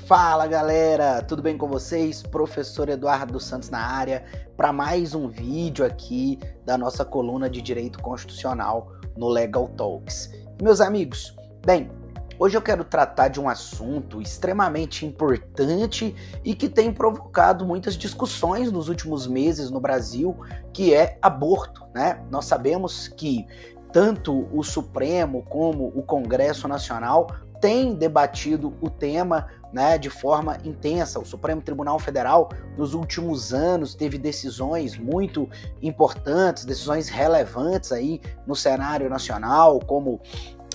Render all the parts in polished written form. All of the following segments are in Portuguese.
Fala galera, tudo bem com vocês? Professor Eduardo Santos na área para mais um vídeo aqui da nossa coluna de Direito Constitucional no Legal Talks. Meus amigos, bem, hoje eu quero tratar de um assunto extremamente importante e que tem provocado muitas discussões nos últimos meses no Brasil, que é aborto, né? Nós sabemos que tanto o Supremo como o Congresso Nacional têm debatido o tema, né, de forma intensa. O Supremo Tribunal Federal, nos últimos anos, teve decisões muito importantes, decisões relevantes aí no cenário nacional, como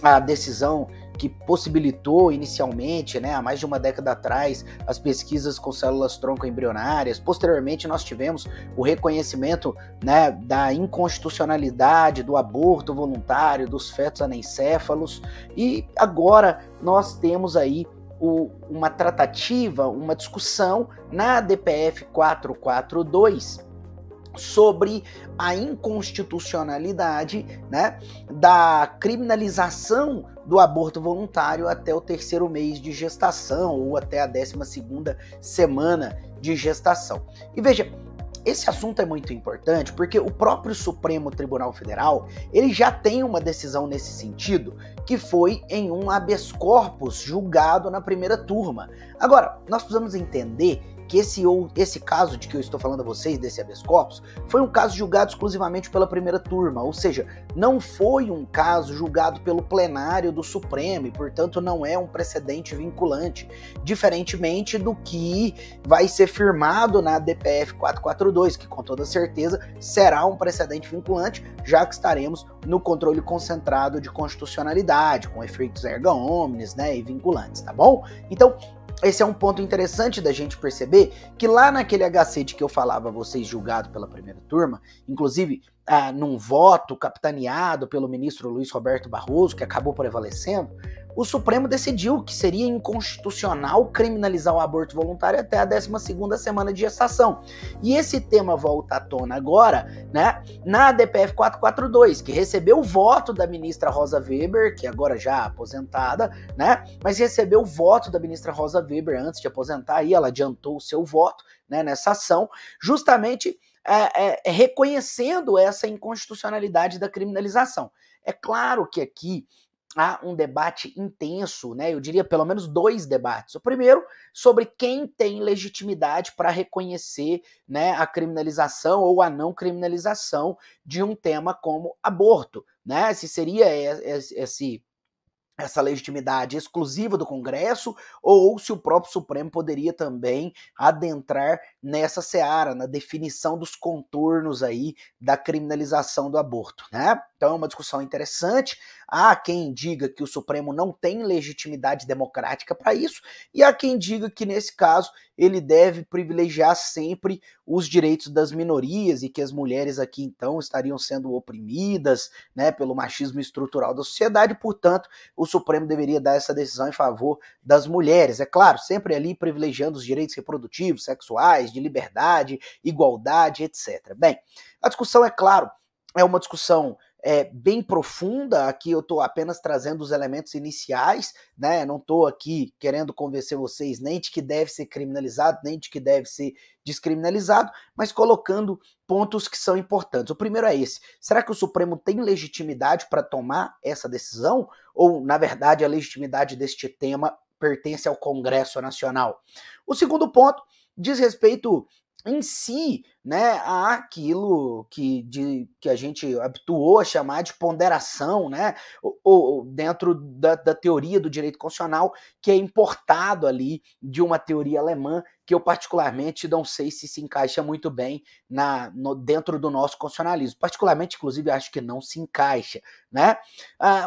a decisão que possibilitou inicialmente, né, há mais de uma década atrás, as pesquisas com células tronco embrionárias. Posteriormente, nós tivemos o reconhecimento, né, da inconstitucionalidade do aborto voluntário, dos fetos anencéfalos, e agora nós temos aí uma tratativa, uma discussão na DPF 442, sobre a inconstitucionalidade, né, da criminalização do aborto voluntário até o 3º mês de gestação ou até a 12ª semana de gestação. E veja, esse assunto é muito importante porque o próprio Supremo Tribunal Federal, ele já tem uma decisão nesse sentido, que foi em um habeas corpus julgado na primeira turma. Agora, nós precisamos entender que esse caso de que eu estou falando a vocês, desse habeas corpus, foi um caso julgado exclusivamente pela primeira turma, ou seja, não foi um caso julgado pelo plenário do Supremo e, portanto, não é um precedente vinculante, diferentemente do que vai ser firmado na DPF 442, que com toda certeza será um precedente vinculante, já que estaremos no controle concentrado de constitucionalidade, com efeitos erga omnes, né, e vinculantes, tá bom? Então, esse é um ponto interessante da gente perceber que lá naquele HC de que eu falava a vocês julgado pela primeira turma, inclusive num voto capitaneado pelo ministro Luiz Roberto Barroso, que acabou prevalecendo, o Supremo decidiu que seria inconstitucional criminalizar o aborto voluntário até a 12ª semana de gestação. E esse tema volta à tona agora, né, na DPF 442, que recebeu o voto da ministra Rosa Weber, que agora já aposentada, né, mas recebeu o voto da ministra Rosa Weber antes de aposentar, e ela adiantou o seu voto, né, nessa ação, justamente reconhecendo essa inconstitucionalidade da criminalização. É claro que aqui há um debate intenso, né? Eu diria pelo menos 2 debates. O primeiro, sobre quem tem legitimidade para reconhecer, né, a criminalização ou a não criminalização de um tema como aborto, né? Se seria essa legitimidade exclusiva do Congresso, ou se o próprio Supremo poderia também adentrar nessa seara, na definição dos contornos aí da criminalização do aborto, né? Então é uma discussão interessante. Há quem diga que o Supremo não tem legitimidade democrática para isso, e há quem diga que, nesse caso, ele deve privilegiar sempre os direitos das minorias e que as mulheres aqui, então, estariam sendo oprimidas, né, pelo machismo estrutural da sociedade, e, portanto, o Supremo deveria dar essa decisão em favor das mulheres. É claro, sempre ali privilegiando os direitos reprodutivos, sexuais, de liberdade, igualdade, etc. Bem, a discussão, é claro, é uma discussão bem profunda. Aqui eu estou apenas trazendo os elementos iniciais, né? Não estou aqui querendo convencer vocês nem de que deve ser criminalizado, nem de que deve ser descriminalizado, mas colocando pontos que são importantes. O primeiro é esse: será que o Supremo tem legitimidade para tomar essa decisão? Ou, na verdade, a legitimidade deste tema pertence ao Congresso Nacional? O segundo ponto diz respeito em si, né, àquilo que a gente habituou a chamar de ponderação, né, ou dentro da teoria do direito constitucional, que é importado ali de uma teoria alemã, que eu particularmente não sei se encaixa muito bem dentro do nosso constitucionalismo. Particularmente, inclusive, acho que não se encaixa, né?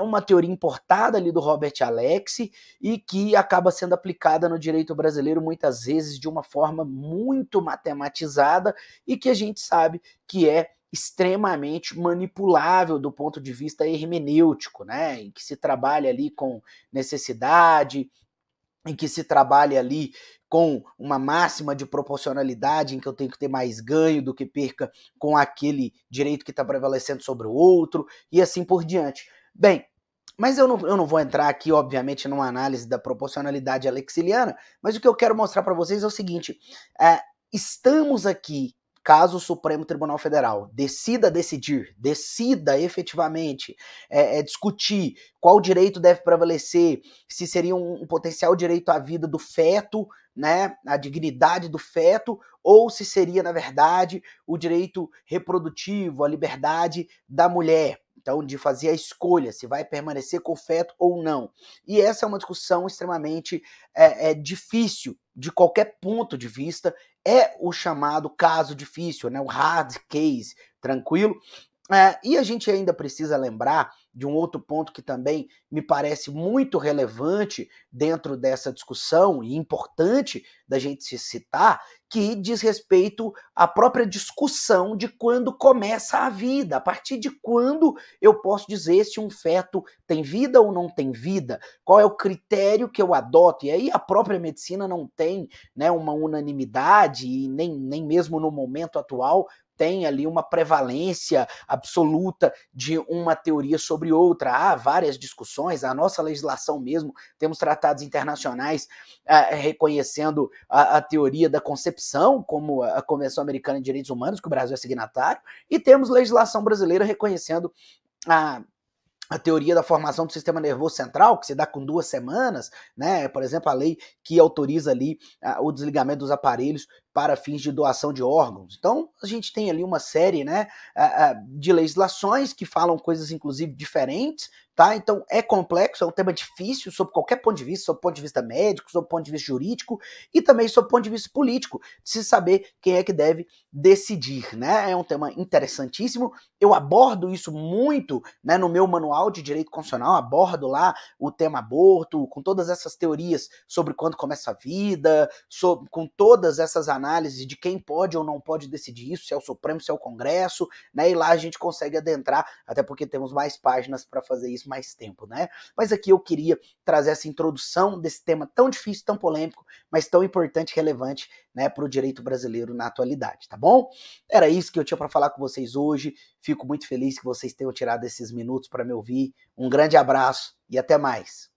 Uma teoria importada ali do Robert Alexy e que acaba sendo aplicada no direito brasileiro muitas vezes de uma forma muito matematizada e que a gente sabe que é extremamente manipulável do ponto de vista hermenêutico, né? Em que se trabalha ali com necessidade, em que se trabalha ali com uma máxima de proporcionalidade, em que eu tenho que ter mais ganho do que perca com aquele direito que está prevalecendo sobre o outro, e assim por diante. Bem, Mas eu não vou entrar aqui, obviamente, numa análise da proporcionalidade alexiliana, mas o que eu quero mostrar para vocês é o seguinte: estamos aqui, caso o Supremo Tribunal Federal decida efetivamente discutir qual direito deve prevalecer, se seria um potencial direito à vida do feto, né, a dignidade do feto, ou se seria, na verdade, o direito reprodutivo, a liberdade da mulher. Então, de fazer a escolha se vai permanecer com o feto ou não. E essa é uma discussão extremamente difícil, de qualquer ponto de vista. É o chamado caso difícil, né? O hard case, tranquilo? E a gente ainda precisa lembrar de um outro ponto que também me parece muito relevante dentro dessa discussão e importante da gente se citar, que diz respeito à própria discussão de quando começa a vida, a partir de quando eu posso dizer se um feto tem vida ou não tem vida, qual é o critério que eu adoto. E aí a própria medicina não tem, né, uma unanimidade, e nem mesmo no momento atual tem ali uma prevalência absoluta de uma teoria sobre outra. Há várias discussões, a nossa legislação mesmo, temos tratados internacionais reconhecendo a teoria da concepção, como a Convenção Americana de Direitos Humanos, que o Brasil é signatário, e temos legislação brasileira reconhecendo a teoria da formação do sistema nervoso central, que se dá com 2 semanas, né? Por exemplo, a lei que autoriza ali o desligamento dos aparelhos para fins de doação de órgãos. Então, a gente tem ali uma série, né, de legislações que falam coisas, inclusive, diferentes, tá? Então, é complexo, é um tema difícil sob qualquer ponto de vista, sob o ponto de vista médico, sob o ponto de vista jurídico e também sob o ponto de vista político, de se saber quem é que deve decidir, né? É um tema interessantíssimo. Eu abordo isso muito, né, no meu manual de direito constitucional, abordo lá o tema aborto, com todas essas teorias sobre quando começa a vida, com todas essas análises de quem pode ou não pode decidir isso, se é o Supremo, se é o Congresso, né? E lá a gente consegue adentrar, até porque temos mais páginas para fazer isso, mais tempo, né? Mas aqui eu queria trazer essa introdução desse tema tão difícil, tão polêmico, mas tão importante e relevante, né, para o direito brasileiro na atualidade, tá bom? Era isso que eu tinha para falar com vocês hoje. Fico muito feliz que vocês tenham tirado esses minutos para me ouvir. Um grande abraço e até mais.